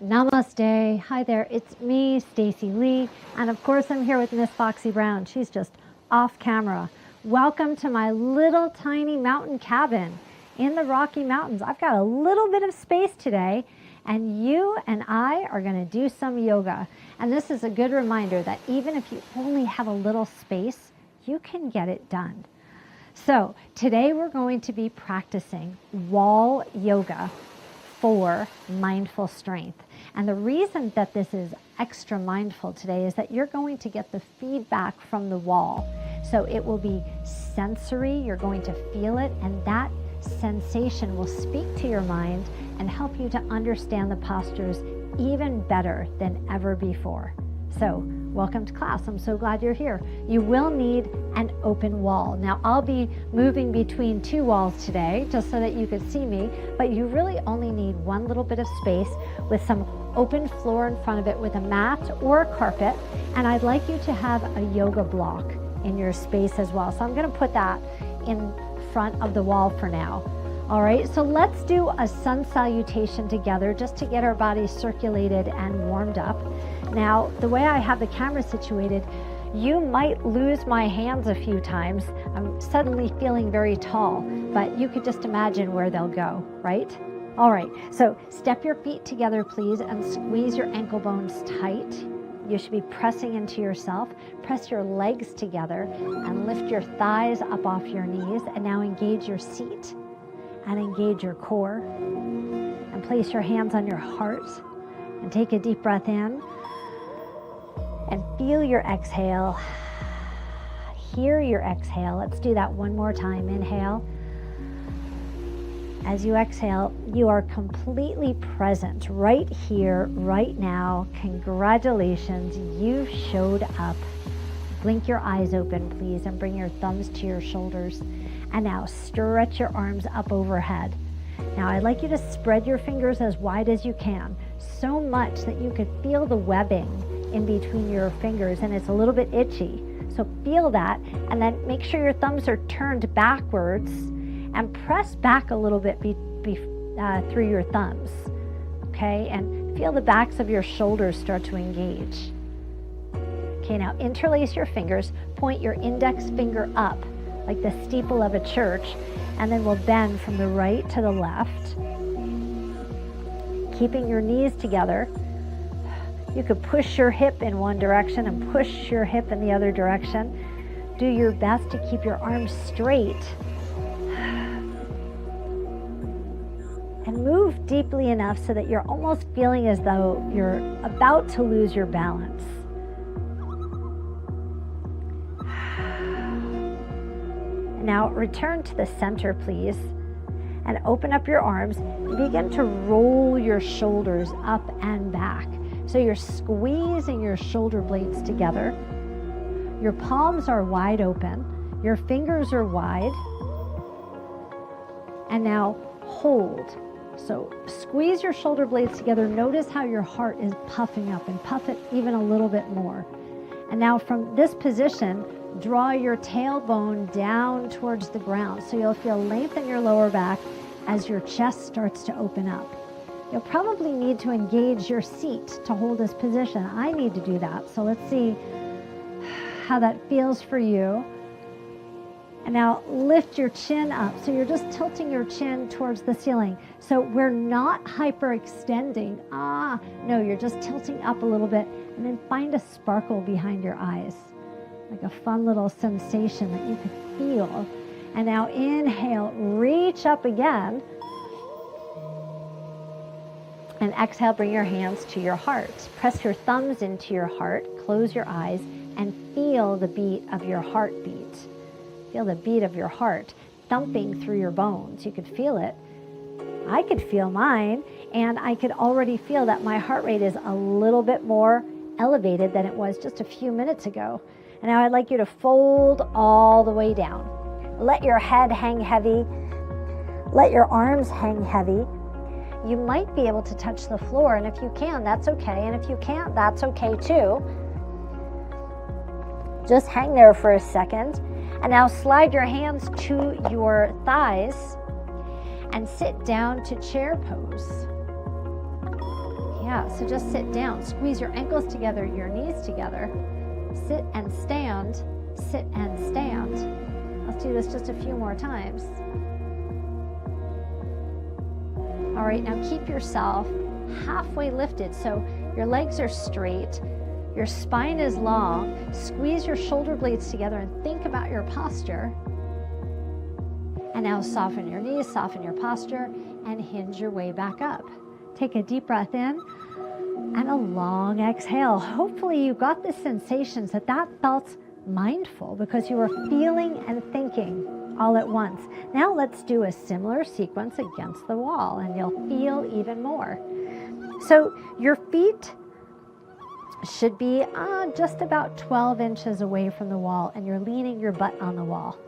Namaste. Hi there. It's me, Stacey Lei, and of course I'm here with Miss Foxy Brown. She's just off camera. Welcome to my little tiny mountain cabin in the Rocky Mountains. I've got a little bit of space today, and you and I are going to do some yoga. And this is a good reminder that even if you only have a little space, you can get it done. So today we're going to be practicing wall yoga for mindful strength. And the reason that this is extra mindful today is that you're going to get the feedback from the wall. So it will be sensory, you're going to feel it, and that sensation will speak to your mind and help you to understand the postures even better than ever before. So welcome to class. I'm so glad you're here. You will need an open wall. Now I'll be moving between two walls today just so that you could see me, but you really only need one little bit of space with some open floor in front of it with a mat or a carpet. And I'd like you to have a yoga block in your space as well. So I'm going to put that in front of the wall for now. All right, so let's do a sun salutation together just to get our bodies circulated and warmed up. Now, the way I have the camera situated, you might lose my hands a few times. I'm suddenly feeling very tall, but you could just imagine where they'll go, right? All right, so step your feet together, please, and squeeze your ankle bones tight. You should be pressing into yourself. Press your legs together and lift your thighs up off your knees. And now engage your seat and engage your core. And place your hands on your heart and take a deep breath in. And feel your exhale. Hear your exhale. Let's do that one more time. Inhale. As you exhale, you are completely present right here, right now. Congratulations, you showed up. Blink your eyes open, please, and bring your thumbs to your shoulders. And now stretch your arms up overhead. Now I'd like you to spread your fingers as wide as you can, so much that you could feel the webbing in between your fingers, and it's a little bit itchy. So feel that, and then make sure your thumbs are turned backwards and press back a little bit through your thumbs, okay? And feel the backs of your shoulders start to engage. Okay, now interlace your fingers, point your index finger up like the steeple of a church, and then we'll bend from the right to the left, keeping your knees together. You could push your hip in one direction and push your hip in the other direction. Do your best to keep your arms straight. And move deeply enough so that you're almost feeling as though you're about to lose your balance. Now return to the center, please, and open up your arms and begin to roll your shoulders up and back. So you're squeezing your shoulder blades together. Your palms are wide open. Your fingers are wide. And now hold. So squeeze your shoulder blades together. Notice how your heart is puffing up, and puff it even a little bit more. And now from this position, draw your tailbone down towards the ground. So you'll feel length in your lower back as your chest starts to open up. You'll probably need to engage your seat to hold this position. I need to do that. So let's see how that feels for you. And now lift your chin up. So you're just tilting your chin towards the ceiling. So we're not hyperextending. No, you're just tilting up a little bit, and then find a sparkle behind your eyes, like a fun little sensation that you can feel. And now inhale, reach up again. And exhale, bring your hands to your heart. Press your thumbs into your heart, close your eyes, and feel the beat of your heartbeat. Feel the beat of your heart thumping through your bones. You could feel it. I could feel mine, and I could already feel that my heart rate is a little bit more elevated than it was just a few minutes ago. And now I'd like you to fold all the way down. Let your head hang heavy. Let your arms hang heavy. You might be able to touch the floor, and if you can, that's okay. And if you can't, that's okay too. Just hang there for a second. And now slide your hands to your thighs and sit down to chair pose. Yeah, so just sit down. Squeeze your ankles together, your knees together. Sit and stand, sit and stand. Let's do this just a few more times. All right, now keep yourself halfway lifted so your legs are straight, your spine is long. Squeeze your shoulder blades together and think about your posture. And now soften your knees, soften your posture, and hinge your way back up. Take a deep breath in and a long exhale. Hopefully you got the sensations that felt mindful because you were feeling and thinking all at once. Now let's do a similar sequence against the wall and you'll feel even more. So your feet should be just about 12 inches away from the wall and you're leaning your butt on the wall.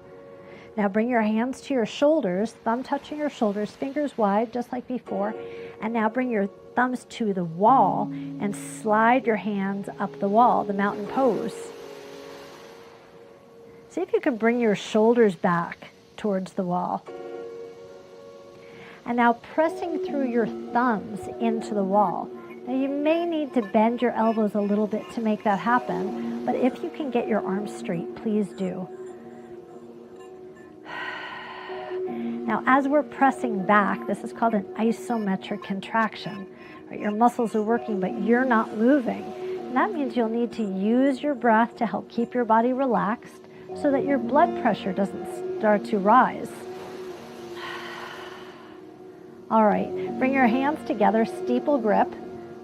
Now bring your hands to your shoulders, thumb touching your shoulders, fingers wide, just like before. And now bring your thumbs to the wall and slide your hands up the wall, the mountain pose. See if you can bring your shoulders back towards the wall. And now pressing through your thumbs into the wall. Now you may need to bend your elbows a little bit to make that happen, but if you can get your arms straight, please do. Now, as we're pressing back, this is called an isometric contraction. Right? Your muscles are working, but you're not moving. And that means you'll need to use your breath to help keep your body relaxed so that your blood pressure doesn't start to rise. All right, bring your hands together, steeple grip,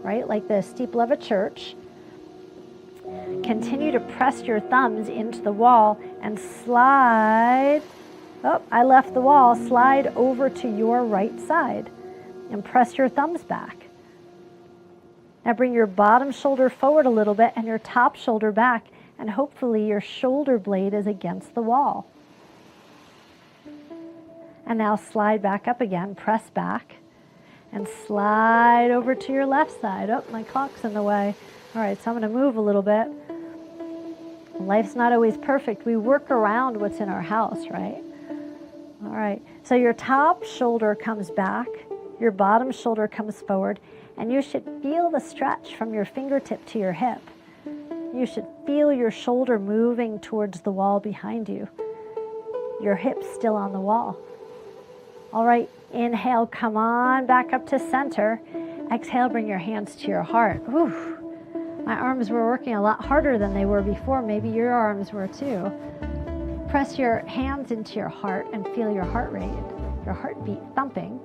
right, like the steeple of a church. Continue to press your thumbs into the wall and slide. Oh, I left the wall. Slide over to your right side and press your thumbs back. Now bring your bottom shoulder forward a little bit and your top shoulder back, and hopefully your shoulder blade is against the wall. And now slide back up again, press back, and slide over to your left side. Oh, my clock's in the way. All right, so I'm going to move a little bit. Life's not always perfect. We work around what's in our house, right? All right, so your top shoulder comes back, your bottom shoulder comes forward, and you should feel the stretch from your fingertip to your hip. You should feel your shoulder moving towards the wall behind you. Your hip's still on the wall. All right, inhale, come on back up to center. Exhale, bring your hands to your heart. Whew. My arms were working a lot harder than they were before. Maybe your arms were too. Press your hands into your heart and feel your heart rate, your heartbeat thumping.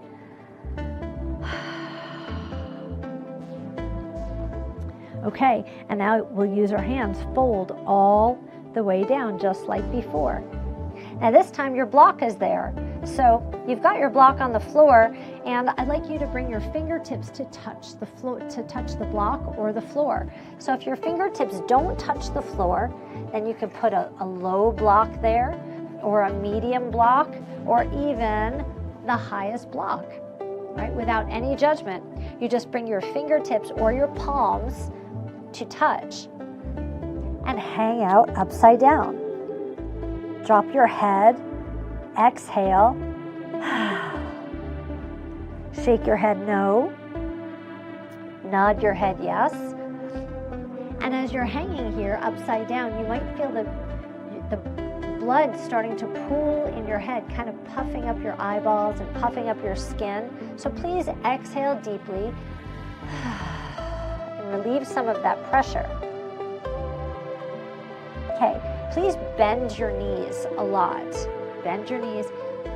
Okay, and now we'll use our hands, fold all the way down just like before. Now this time your block is there. So you've got your block on the floor, and I'd like you to bring your fingertips to touch the floor, to touch the block or the floor. So if your fingertips don't touch the floor, then you can put a low block there, or a medium block, or even the highest block, right? Without any judgment. You just bring your fingertips or your palms to touch and hang out upside down. Drop your head, exhale. Shake your head no. Nod your head yes. And as you're hanging here upside down, you might feel the blood starting to pool in your head, kind of puffing up your eyeballs and puffing up your skin. So please exhale deeply and relieve some of that pressure. Okay, please bend your knees a lot. Bend your knees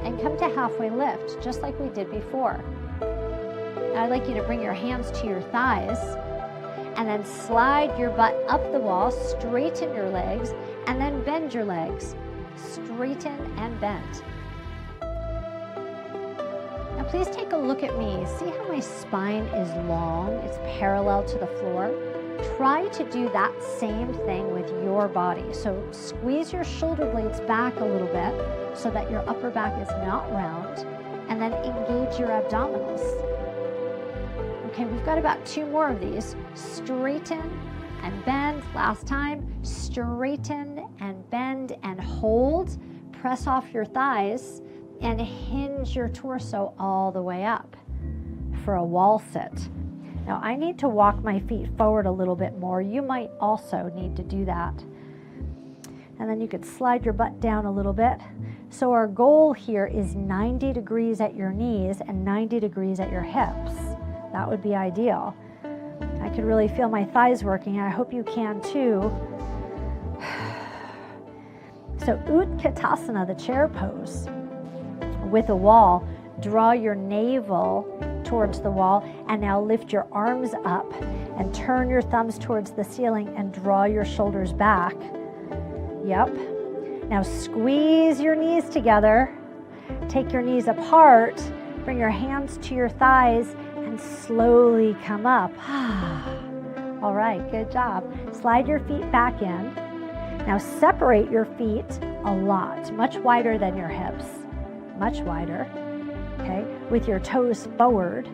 and come to halfway lift, just like we did before. Now I'd like you to bring your hands to your thighs and then slide your butt up the wall, straighten your legs, and then bend your legs. Straighten and bend. Now please take a look at me. See how my spine is long? It's parallel to the floor. Try to do that same thing with your body. So squeeze your shoulder blades back a little bit so that your upper back is not round, and then engage your abdominals. Okay, we've got about 2 more of these. Straighten and bend. Last time. Straighten and bend and hold. Press off your thighs and hinge your torso all the way up for a wall sit. Now I need to walk my feet forward a little bit more. You might also need to do that. And then you could slide your butt down a little bit. So our goal here is 90 degrees at your knees and 90 degrees at your hips. That would be ideal. I could really feel my thighs working, and I hope you can too. So Utkatasana, the chair pose, with a wall, draw your navel towards the wall, and now lift your arms up and turn your thumbs towards the ceiling and draw your shoulders back. Yep. Now squeeze your knees together, take your knees apart, bring your hands to your thighs, and slowly come up. All right, good job. Slide your feet back in. Now separate your feet a lot, much wider than your hips, much wider, okay, with your toes forward.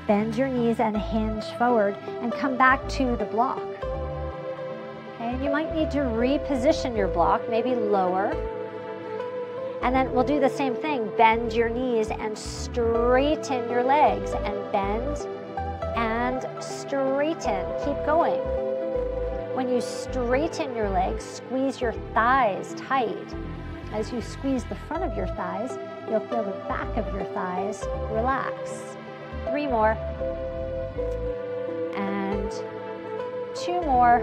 Bend your knees and hinge forward and come back to the block. Okay, and you might need to reposition your block, maybe lower. And then we'll do the same thing. Bend your knees and straighten your legs, and bend and straighten. Keep going. When you straighten your legs, squeeze your thighs tight. As you squeeze the front of your thighs, you'll feel the back of your thighs relax. 3 more. And 2 more.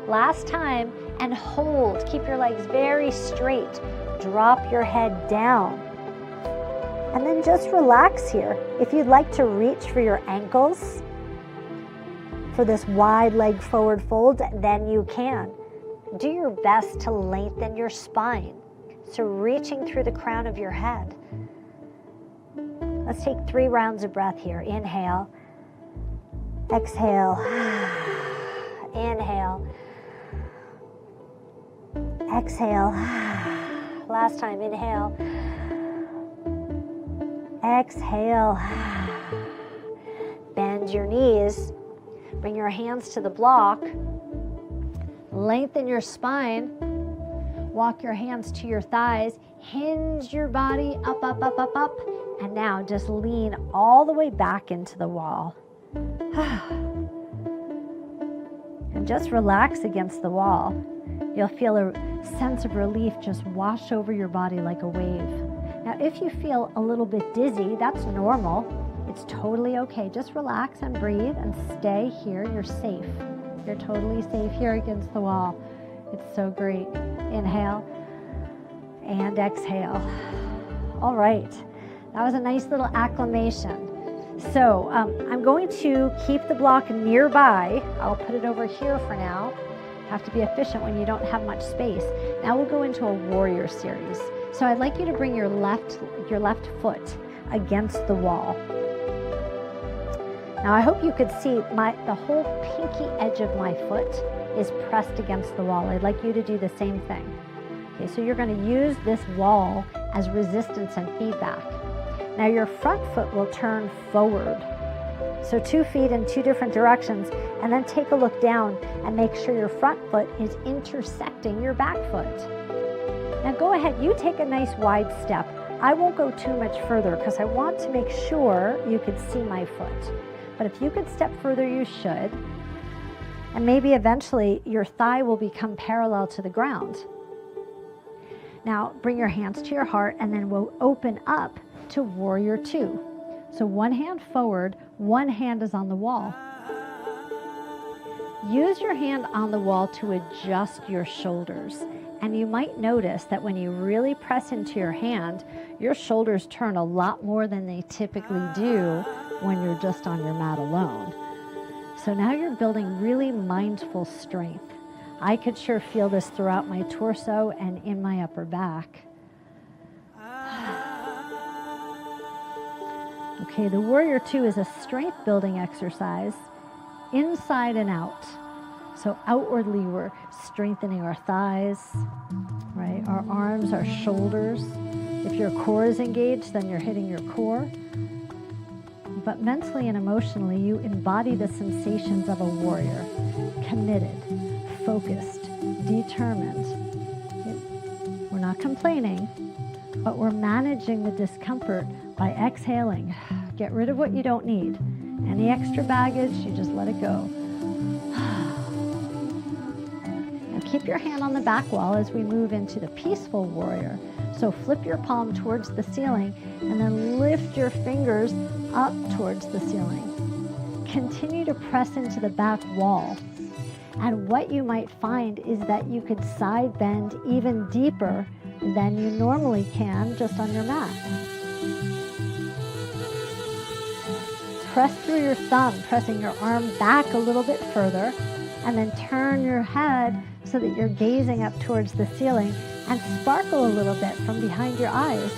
Last time, and hold. Keep your legs very straight. Drop your head down. And then just relax here. If you'd like to reach for your ankles, for this wide leg forward fold, then you can. Do your best to lengthen your spine. So reaching through the crown of your head. Let's take 3 rounds of breath here. Inhale. Exhale. Inhale. Exhale. Last time, inhale. Exhale. Bend your knees. Bring your hands to the block. Lengthen your spine. Walk your hands to your thighs. Hinge your body up, up, up, up, up. And now just lean all the way back into the wall. And just relax against the wall. You'll feel a sense of relief just wash over your body like a wave. Now, if you feel a little bit dizzy, that's normal. It's totally okay. Just relax and breathe and stay here. You're safe. You're totally safe here against the wall. It's so great. Inhale and exhale. All right. That was a nice little acclimation. So I'm going to keep the block nearby. I'll put it over here for now. Have to be efficient when you don't have much space. Now we'll go into a warrior series. So I'd like you to bring your left foot against the wall. Now I hope you could see the whole pinky edge of my foot is pressed against the wall. I'd like you to do the same thing. Okay, so you're going to use this wall as resistance and feedback. Now your front foot will turn forward. So 2 feet in 2 different directions, and then take a look down and make sure your front foot is intersecting your back foot. Now go ahead, you take a nice wide step. I won't go too much further because I want to make sure you could see my foot. But if you could step further, you should. And maybe eventually your thigh will become parallel to the ground. Now bring your hands to your heart, and then we'll open up to warrior 2. So 1 hand forward, 1 hand is on the wall. Use your hand on the wall to adjust your shoulders. And you might notice that when you really press into your hand, your shoulders turn a lot more than they typically do when you're just on your mat alone. So now you're building really mindful strength. I could sure feel this throughout my torso and in my upper back. Okay, the warrior 2 is a strength building exercise inside and out. So outwardly we're strengthening our thighs, right? Our arms, our shoulders. If your core is engaged, then you're hitting your core. But mentally and emotionally, you embody the sensations of a warrior. Committed, focused, determined. We're not complaining, but we're managing the discomfort by exhaling. Get rid of what you don't need Any extra baggage, you just let it go. Now keep your hand on the back wall as we move into the peaceful warrior. So flip your palm towards the ceiling and then lift your fingers up towards the ceiling. Continue to press into the back wall. And what you might find is that you could side bend even deeper than you normally can just on your mat. Press through your thumb, pressing your arm back a little bit further, and then turn your head so that you're gazing up towards the ceiling and sparkle a little bit from behind your eyes.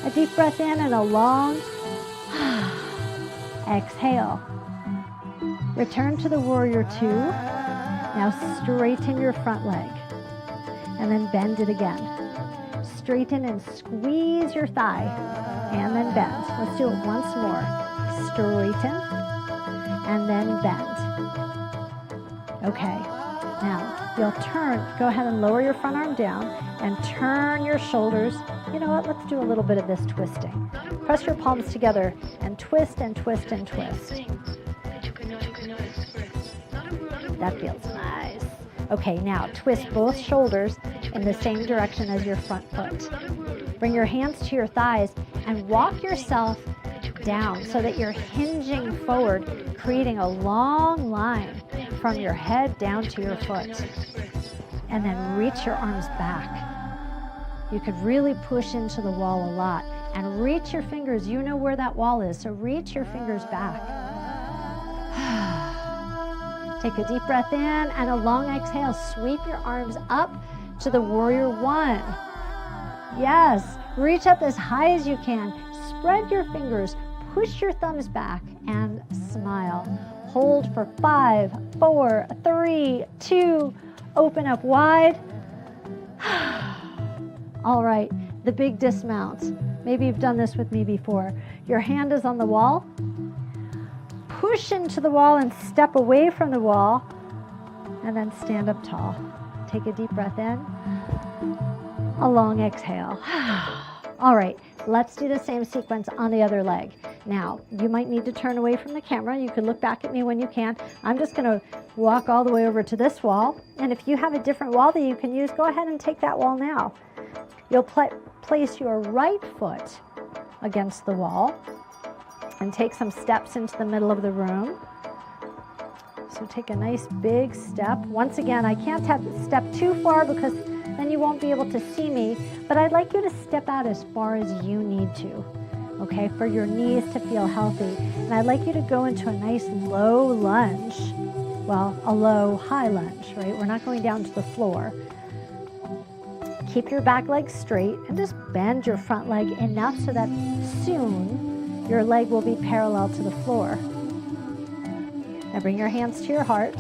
A deep breath in and a long exhale. Return to the warrior two. Now straighten your front leg and then bend it again. Straighten and squeeze your thigh and then bend. Let's do it once more. Straighten and then bend. Okay, now you'll turn. Go ahead and lower your front arm down and turn your shoulders. You know what? Let's do a little bit of this twisting. Press your palms together and twist and twist and twist. That feels nice. Okay, now twist both shoulders in the same direction as your front foot. Bring your hands to your thighs and walk yourself down so that you're hinging forward, creating a long line from your head down to your foot. And then reach your arms back. You could really push into the wall a lot and reach your fingers. You know where that wall is, so reach your fingers back. Take a deep breath in and a long exhale. Sweep your arms up to the warrior one. Yes, reach up as high as you can. Spread your fingers, push your thumbs back, and smile. Hold for 5, 4, 3, 2, open up wide. All right, the big dismount. Maybe you've done this with me before. Your hand is on the wall. Push into the wall and step away from the wall, and then stand up tall. Take a deep breath in, a long exhale. All right, let's do the same sequence on the other leg. Now, you might need to turn away from the camera. You can look back at me when you can. I'm just gonna walk all the way over to this wall, and if you have a different wall that you can use, go ahead and take that wall now. You'll place your right foot against the wall and take some steps into the middle of the room. So take a nice big step. Once again, I can't have step too far because then you won't be able to see me, but I'd like you to step out as far as you need to, okay, for your knees to feel healthy. And I'd like you to go into a nice low lunge. Well, a low high lunge, right? We're not going down to the floor. Keep your back leg straight and just bend your front leg enough so that soon your leg will be parallel to the floor. Now bring your hands to your heart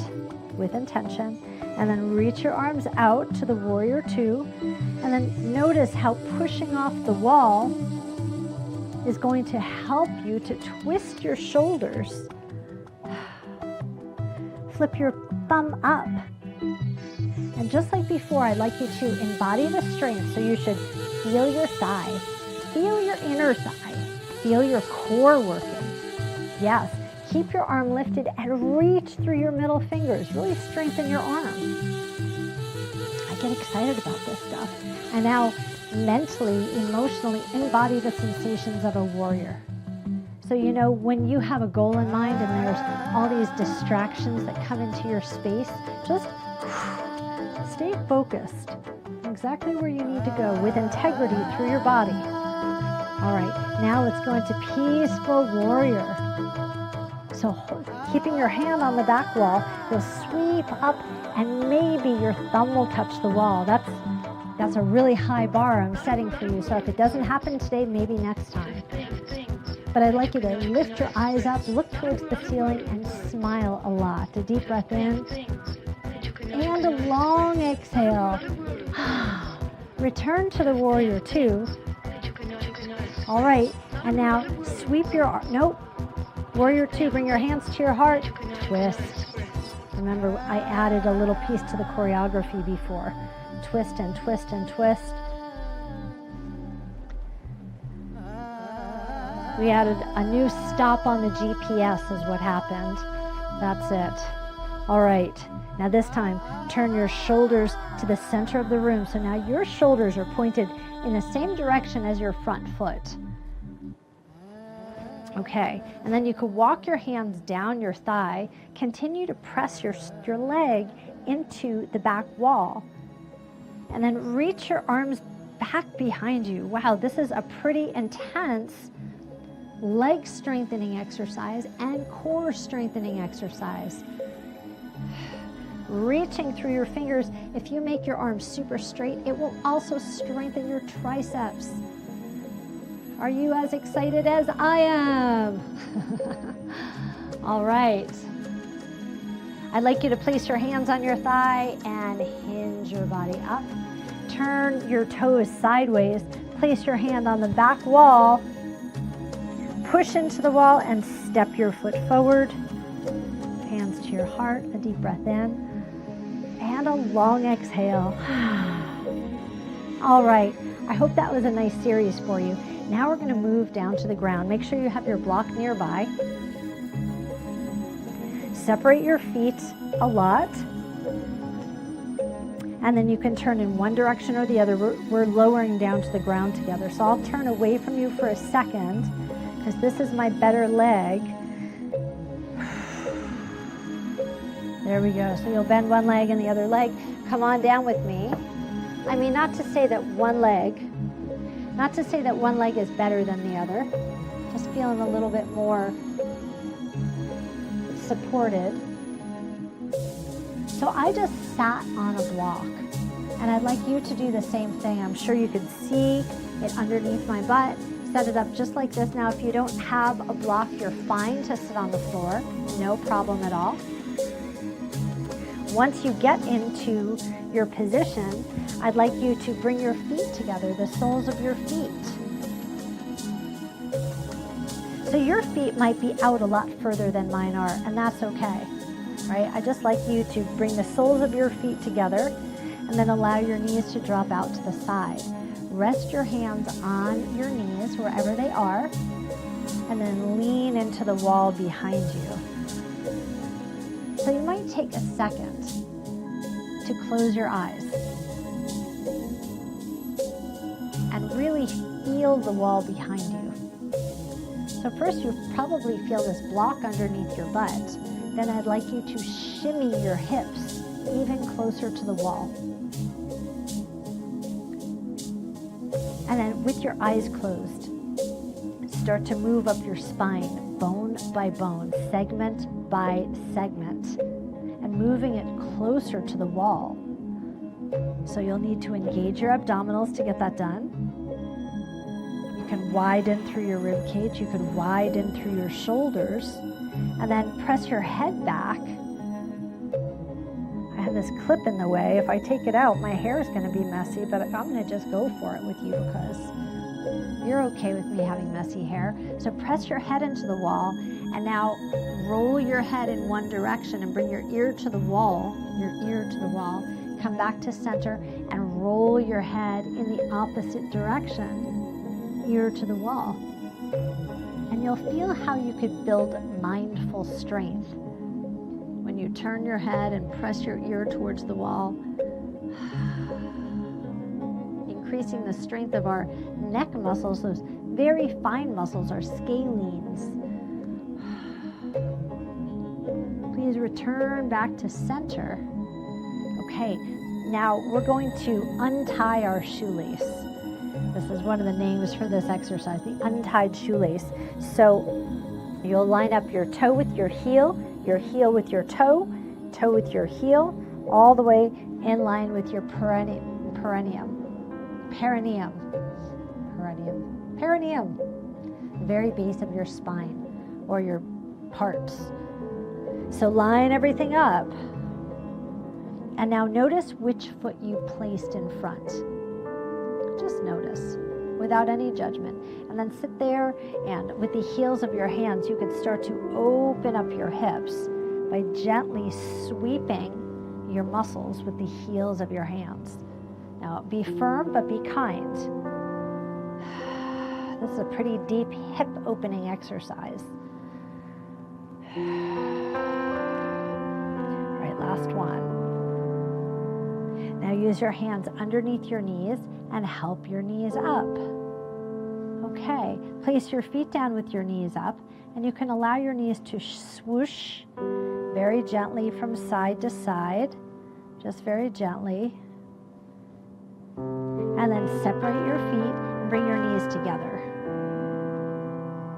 with intention, and then reach your arms out to the warrior two, and then notice how pushing off the wall is going to help you to twist your shoulders. Flip your thumb up. And just like before, I'd like you to embody the strength, so you should feel your thigh, feel your inner thigh. Feel your core working. Yes, keep your arm lifted and reach through your middle fingers. Really strengthen your arm. I get excited about this stuff. And now mentally, emotionally embody the sensations of a warrior. So you know, when you have a goal in mind and there's all these distractions that come into your space, just stay focused exactly where you need to go with integrity through your body. All right, now let's go into peaceful warrior. So keeping your hand on the back wall, you'll sweep up and maybe your thumb will touch the wall. That's a really high bar I'm setting for you. So if it doesn't happen today, maybe next time. But I'd like you to lift your eyes up, look towards the ceiling, and smile a lot. A deep breath in and a long exhale. Return to the warrior two. All right, and now sweep your arm. Nope. Warrior two, bring your hands to your heart. Twist. Remember, I added a little piece to the choreography before. Twist and twist and twist. We added a new stop on the GPS is what happened. That's it. All right. Now this time, turn your shoulders to the center of the room. So now your shoulders are pointed in the same direction as your front foot. Okay. And then you could walk your hands down your thigh. Continue to press your leg into the back wall. And then reach your arms back behind you. Wow, this is a pretty intense leg strengthening exercise and core strengthening exercise. Reaching through your fingers, if you make your arms super straight, it will also strengthen your triceps. Are you as excited as I am? All right. I'd like you to place your hands on your thigh and hinge your body up. Turn your toes sideways. Place your hand on the back wall. Push into the wall and step your foot forward. Hands to your heart, a deep breath in, and a long exhale. All right, I hope that was a nice series for you. Now we're going to move down to the ground. Make sure you have your block nearby. Separate your feet a lot. And then you can turn in one direction or the other. We're lowering down to the ground together. So I'll turn away from you for a second, because this is my better leg. There we go. So you'll bend one leg and the other leg. Come on down with me. I mean, not to say that one leg is better than the other. Just feeling a little bit more supported. So I just sat on a block, and I'd like you to do the same thing. I'm sure you can see it underneath my butt. Set it up just like this. Now, if you don't have a block, you're fine to sit on the floor. No problem at all. Once you get into your position, I'd like you to bring your feet together, the soles of your feet. So your feet might be out a lot further than mine are, and that's okay, right? I just like you to bring the soles of your feet together and then allow your knees to drop out to the side. Rest your hands on your knees wherever they are, and then lean into the wall behind you. So you might take a second to close your eyes and really feel the wall behind you. So first you probably feel this block underneath your butt. Then I'd like you to shimmy your hips even closer to the wall. And then with your eyes closed, start to move up your spine, bone by bone, segment by segment, and moving it closer to the wall. So you'll need to engage your abdominals to get that done. You can widen through your rib cage, you can widen through your shoulders, and then press your head back. I have this clip in the way. If I take it out, my hair is going to be messy, but I'm going to just go for it with you because you're okay with me having messy hair. So press your head into the wall, and now roll your head in one direction and bring your ear to the wall, Come back to center and roll your head in the opposite direction, ear to the wall. And you'll feel how you could build mindful strength when you turn your head and press your ear towards the wall, increasing the strength of our neck muscles, those very fine muscles, our scalenes. Please return back to center. Okay, now we're going to untie our shoelace. This is one of the names for this exercise, the untied shoelace. So you'll line up your toe with your heel with your toe with your heel, all the way in line with your perineum, the very base of your spine or your parts. So line everything up. And now notice which foot you placed in front. Just notice, without any judgment. And then sit there, and with the heels of your hands, you could start to open up your hips by gently sweeping your muscles with the heels of your hands. Now, be firm, but be kind. This is a pretty deep hip opening exercise. All right, last one. Now use your hands underneath your knees and help your knees up. Okay, place your feet down with your knees up, and you can allow your knees to swoosh very gently from side to side, just very gently. And then separate your feet and bring your knees together.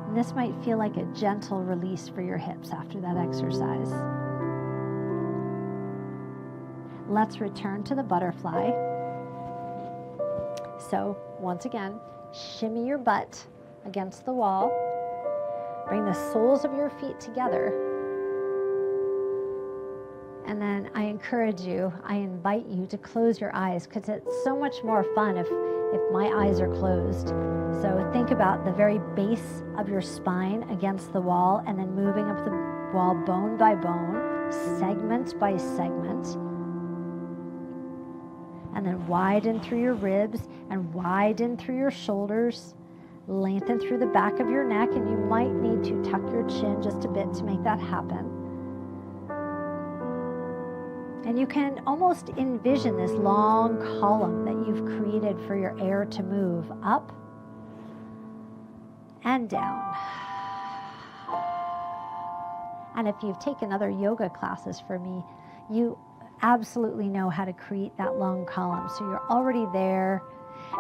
And this might feel like a gentle release for your hips after that exercise. Let's return to the butterfly. So once again, shimmy your butt against the wall. Bring the soles of your feet together. And then I encourage you, I invite you to close your eyes, because it's so much more fun if my eyes are closed. So think about the very base of your spine against the wall, and then moving up the wall bone by bone, segment by segment. And then widen through your ribs and widen through your shoulders. Lengthen through the back of your neck, and you might need to tuck your chin just a bit to make that happen. And you can almost envision this long column that you've created for your air to move up and down. And if you've taken other yoga classes from me, you absolutely know how to create that long column. So you're already there,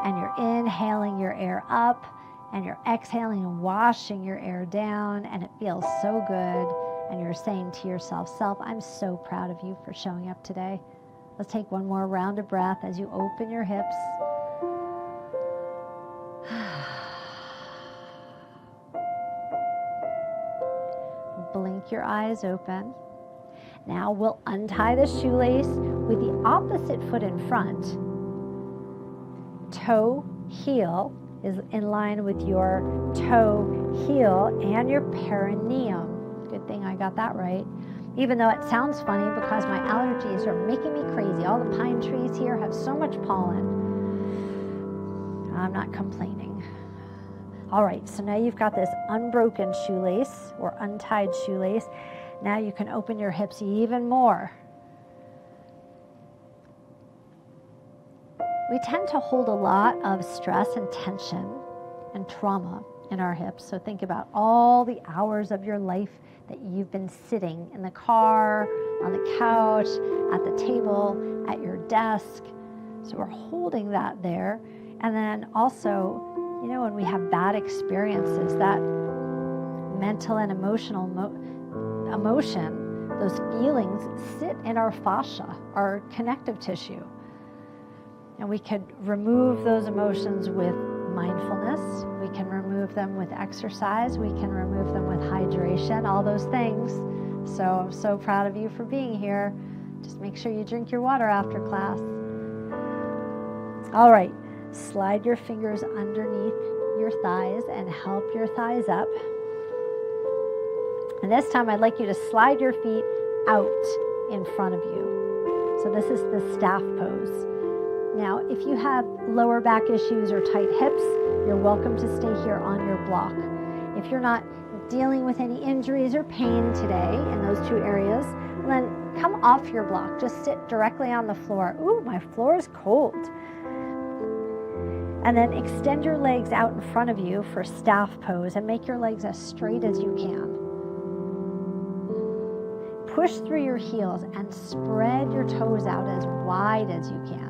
and you're inhaling your air up, and you're exhaling and washing your air down, and it feels so good. And you're saying to yourself, self, I'm so proud of you for showing up today. Let's take one more round of breath as you open your hips. Blink your eyes open. Now we'll untie the shoelace with the opposite foot in front. Toe heel is in line with your toe heel and your perineum. Good thing I got that right. Even though it sounds funny because my allergies are making me crazy. All the pine trees here have so much pollen. I'm not complaining. All right, so now you've got this unbroken shoelace or untied shoelace. Now you can open your hips even more. We tend to hold a lot of stress and tension and trauma in our hips. So think about all the hours of your life that you've been sitting in the car, on the couch, at the table, at your desk. So we're holding that there. And then also, you know, when we have bad experiences, that mental and emotional emotion, those feelings sit in our fascia, our connective tissue. And we could remove those emotions with mindfulness. We can remove them with exercise. We can remove them with hydration, all those things. So I'm so proud of you for being here. Just make sure you drink your water after class. All right, slide your fingers underneath your thighs and help your thighs up. And this time I'd like you to slide your feet out in front of you. So this is the staff pose. Now, if you have lower back issues or tight hips, you're welcome to stay here on your block. If you're not dealing with any injuries or pain today in those two areas, then come off your block. Just sit directly on the floor. Ooh, my floor is cold. And then extend your legs out in front of you for staff pose and make your legs as straight as you can. Push through your heels and spread your toes out as wide as you can.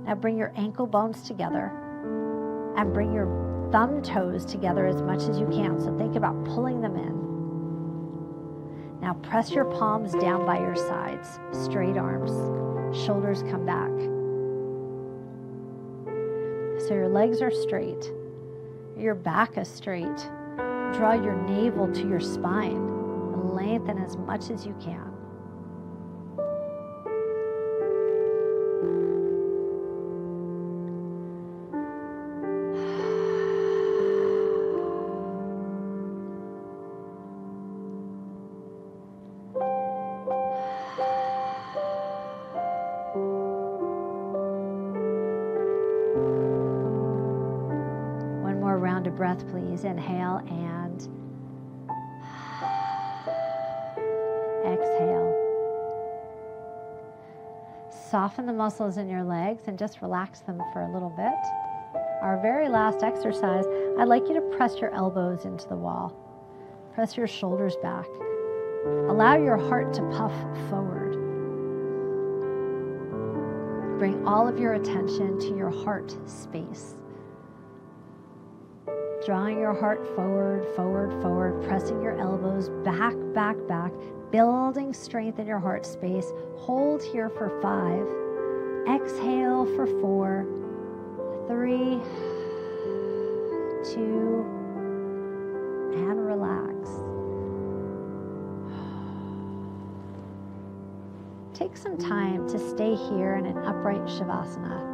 Now bring your ankle bones together and bring your thumb toes together as much as you can. So think about pulling them in. Now press your palms down by your sides, straight arms, shoulders come back. So your legs are straight, your back is straight. Draw your navel to your spine and lengthen as much as you can. breath, please. Inhale and exhale. Soften the muscles in your legs and just relax them for a little bit. Our very last exercise, I'd like you to press your elbows into the wall. Press your shoulders back. Allow your heart to puff forward. Bring all of your attention to your heart space. Drawing your heart forward, forward, forward, pressing your elbows back, back, back, building strength in your heart space. Hold here for 5. Exhale for 4, 3, 2, and relax. Take some time to stay here in an upright Shavasana.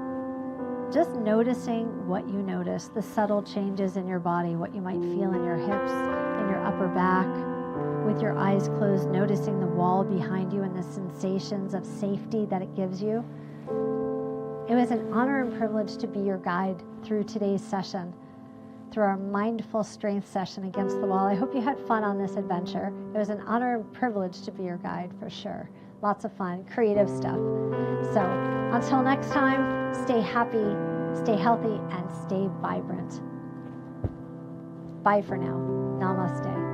Just noticing what you notice, the subtle changes in your body, what you might feel in your hips, in your upper back. With your eyes closed, noticing the wall behind you and the sensations of safety that it gives you. It was an honor and privilege to be your guide through today's session, through our mindful strength session against the wall. I hope you had fun on this adventure. It was an honor and privilege to be your guide for sure. Lots of fun, creative stuff. So until next time, stay happy, stay healthy, and stay vibrant. Bye for now. Namaste.